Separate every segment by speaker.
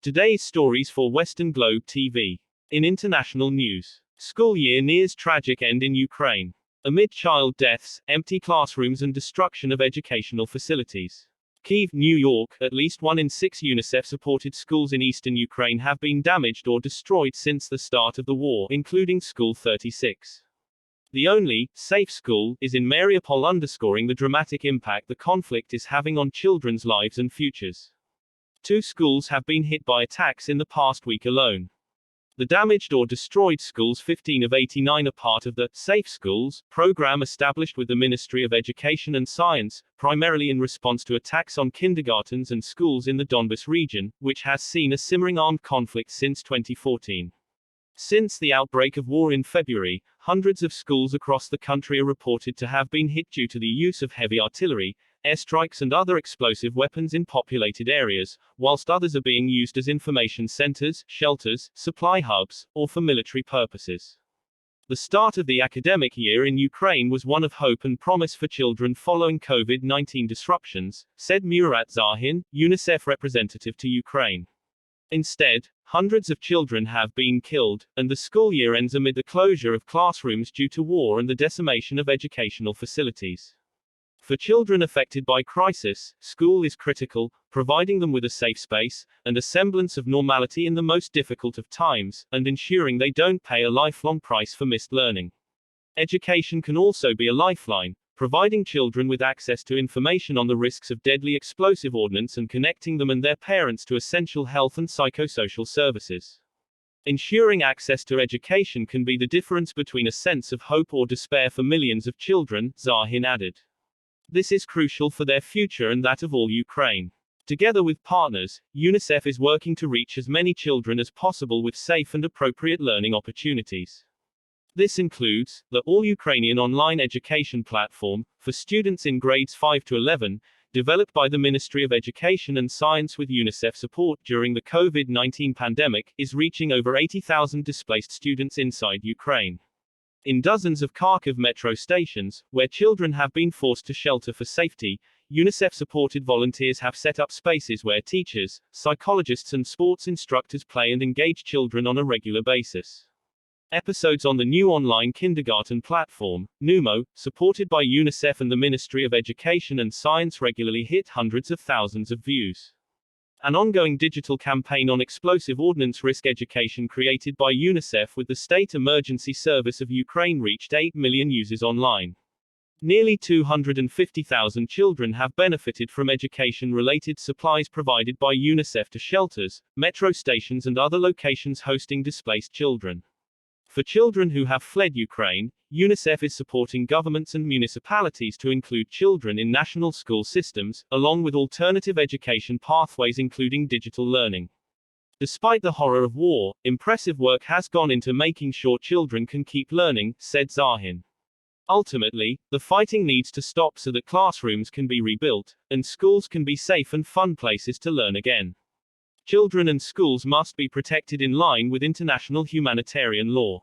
Speaker 1: Today's stories for Western Globe TV. In international news, school year nears tragic end in Ukraine. Amid child deaths, empty classrooms and destruction of educational facilities. Kyiv, New York, at least 1 in 6 UNICEF-supported schools in eastern Ukraine have been damaged or destroyed since the start of the war, including School 36. The only safe school is in Mariupol, underscoring the dramatic impact the conflict is having on children's lives and futures. 2 schools have been hit by attacks in the past week alone. The damaged or destroyed schools, 15 of 89, are part of the Safe Schools program established with the Ministry of Education and Science, primarily in response to attacks on kindergartens and schools in the Donbas region, which has seen a simmering armed conflict since 2014. Since the outbreak of war in February, hundreds of schools across the country are reported to have been hit due to the use of heavy artillery, airstrikes and other explosive weapons in populated areas, whilst others are being used as information centers, shelters, supply hubs, or for military purposes. The start of the academic year in Ukraine was one of hope and promise for children following COVID-19 disruptions, said Murat Zahin, UNICEF representative to Ukraine. Instead, hundreds of children have been killed, and the school year ends amid the closure of classrooms due to war and the decimation of educational facilities. For children affected by crisis, school is critical, providing them with a safe space, and a semblance of normality in the most difficult of times, and ensuring they don't pay a lifelong price for missed learning. Education can also be a lifeline, providing children with access to information on the risks of deadly explosive ordnance and connecting them and their parents to essential health and psychosocial services. Ensuring access to education can be the difference between a sense of hope or despair for millions of children, Zahin added. This is crucial for their future and that of all Ukraine. Together with partners, UNICEF is working to reach as many children as possible with safe and appropriate learning opportunities. This includes the All-Ukrainian online education platform for students in grades 5 to 11, developed by the Ministry of Education and Science with UNICEF support during the COVID-19 pandemic, is reaching over 80,000 displaced students inside Ukraine. In dozens of Kharkiv metro stations, where children have been forced to shelter for safety, UNICEF-supported volunteers have set up spaces where teachers, psychologists and sports instructors play and engage children on a regular basis. Episodes on the new online kindergarten platform, Numo, supported by UNICEF and the Ministry of Education and Science, regularly hit hundreds of thousands of views. An ongoing digital campaign on explosive ordnance risk education created by UNICEF with the State Emergency Service of Ukraine reached 8 million users online. Nearly 250,000 children have benefited from education-related supplies provided by UNICEF to shelters, metro stations and other locations hosting displaced children. For children who have fled Ukraine, UNICEF is supporting governments and municipalities to include children in national school systems, along with alternative education pathways including digital learning. Despite the horror of war, impressive work has gone into making sure children can keep learning, said Zahin. Ultimately, the fighting needs to stop so that classrooms can be rebuilt, and schools can be safe and fun places to learn again. Children and schools must be protected in line with international humanitarian law.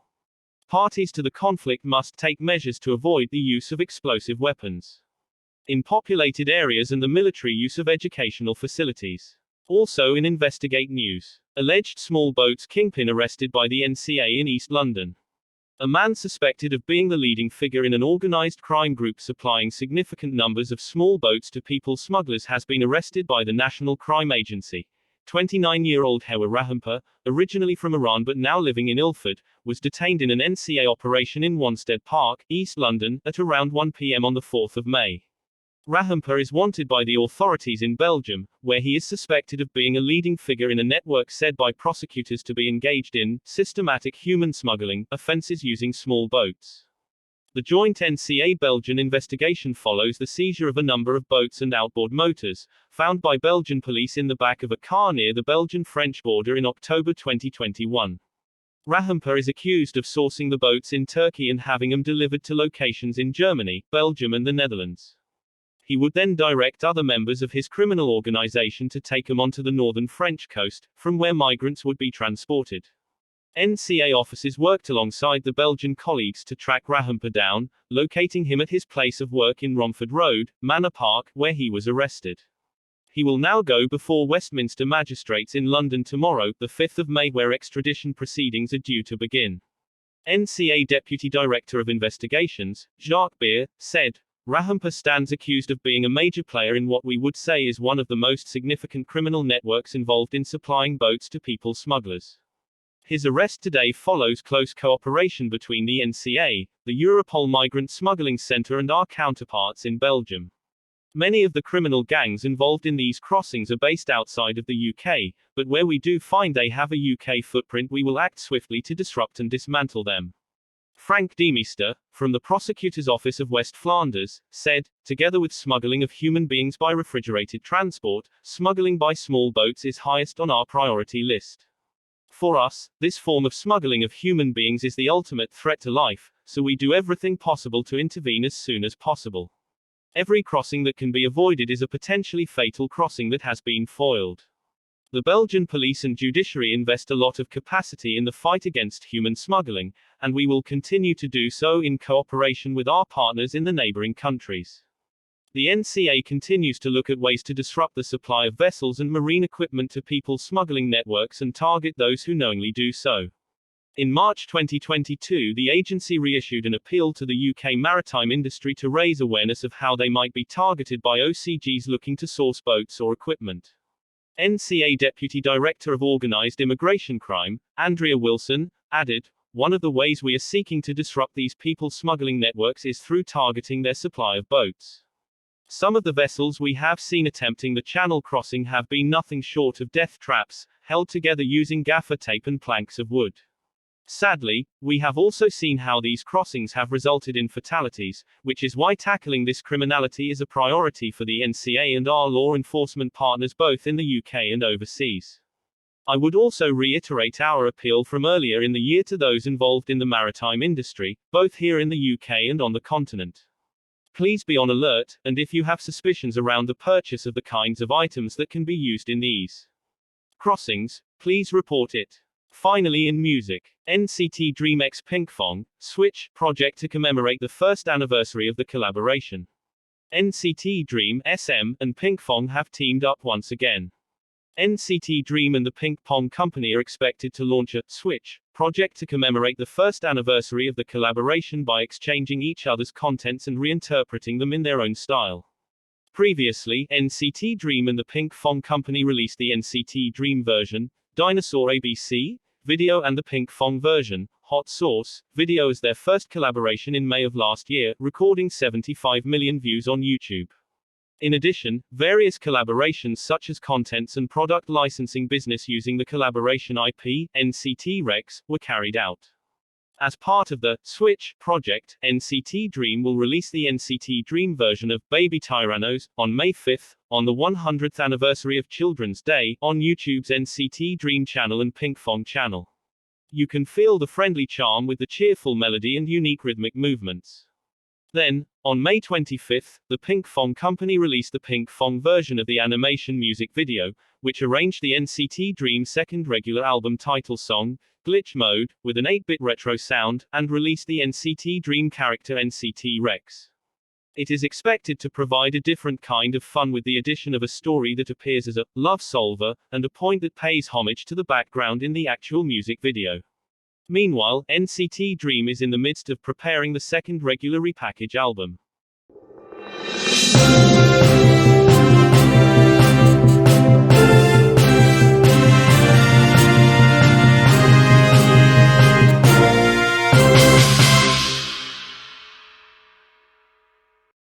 Speaker 1: Parties to the conflict must take measures to avoid the use of explosive weapons in populated areas and the military use of educational facilities. Also in Investigate News, alleged small boats kingpin arrested by the NCA in East London. A man suspected of being the leading figure in an organized crime group supplying significant numbers of small boats to people smugglers has been arrested by the National Crime Agency. 29-year-old Hewa Rahampa, originally from Iran but now living in Ilford, was detained in an NCA operation in Wanstead Park, East London, at around 1 p.m. on the 4th of May. Rahampa is wanted by the authorities in Belgium, where he is suspected of being a leading figure in a network said by prosecutors to be engaged in systematic human smuggling offenses using small boats. The joint NCA-Belgian investigation follows the seizure of a number of boats and outboard motors, found by Belgian police in the back of a car near the Belgian-French border in October 2021. Rahampa is accused of sourcing the boats in Turkey and having them delivered to locations in Germany, Belgium and the Netherlands. He would then direct other members of his criminal organization to take them onto the northern French coast, from where migrants would be transported. NCA officers worked alongside the Belgian colleagues to track Rahampa down, locating him at his place of work in Romford Road, Manor Park, where he was arrested. He will now go before Westminster magistrates in London tomorrow, the 5th of May, where extradition proceedings are due to begin. NCA Deputy Director of Investigations, Jacques Beer, said, Rahampa stands accused of being a major player in what we would say is one of the most significant criminal networks involved in supplying boats to people smugglers. His arrest today follows close cooperation between the NCA, the Europol Migrant Smuggling Center, and our counterparts in Belgium. Many of the criminal gangs involved in these crossings are based outside of the UK, but where we do find they have a UK footprint, we will act swiftly to disrupt and dismantle them. Frank Demeester, from the Prosecutor's Office of West Flanders, said, together with smuggling of human beings by refrigerated transport, smuggling by small boats is highest on our priority list. For us, this form of smuggling of human beings is the ultimate threat to life, so we do everything possible to intervene as soon as possible. Every crossing that can be avoided is a potentially fatal crossing that has been foiled. The Belgian police and judiciary invest a lot of capacity in the fight against human smuggling, and we will continue to do so in cooperation with our partners in the neighboring countries. The NCA continues to look at ways to disrupt the supply of vessels and marine equipment to people smuggling networks and target those who knowingly do so. In March 2022, the agency reissued an appeal to the UK maritime industry to raise awareness of how they might be targeted by OCGs looking to source boats or equipment. NCA Deputy Director of Organised Immigration Crime, Andrea Wilson, added, one of the ways we are seeking to disrupt these people smuggling networks is through targeting their supply of boats. Some of the vessels we have seen attempting the channel crossing have been nothing short of death traps, held together using gaffer tape and planks of wood. Sadly, we have also seen how these crossings have resulted in fatalities, which is why tackling this criminality is a priority for the NCA and our law enforcement partners both in the UK and overseas. I would also reiterate our appeal from earlier in the year to those involved in the maritime industry, both here in the UK and on the continent. Please be on alert, and if you have suspicions around the purchase of the kinds of items that can be used in these crossings, please report it. Finally, in music, NCT Dream x Pinkfong, Switch, project to commemorate the first anniversary of the collaboration. NCT Dream, SM, and Pinkfong have teamed up once again. NCT Dream and the Pink Pong Company are expected to launch a Switch project to commemorate the first anniversary of the collaboration by exchanging each other's contents and reinterpreting them in their own style. Previously, NCT Dream and the Pink Pong Company released the NCT Dream version, Dinosaur ABC, video, and the Pink Pong version, Hot Sauce, video, as their first collaboration in May of last year, recording 75 million views on YouTube. In addition, various collaborations such as contents and product licensing business using the collaboration IP, NCT Rex, were carried out. As part of the Switch project, NCT Dream will release the NCT Dream version of Baby Tyrannos on May 5th, on the 100th anniversary of Children's Day, on YouTube's NCT Dream channel and Pinkfong channel. You can feel the friendly charm with the cheerful melody and unique rhythmic movements. Then, on May 25th, the Pinkfong Company released the Pinkfong version of the animation music video, which arranged the NCT Dream's second regular album title song, Glitch Mode, with an 8-bit retro sound, and released the NCT Dream character NCT Rex. It is expected to provide a different kind of fun with the addition of a story that appears as a love solver, and a point that pays homage to the background in the actual music video. Meanwhile, NCT Dream is in the midst of preparing the second regular repackage album.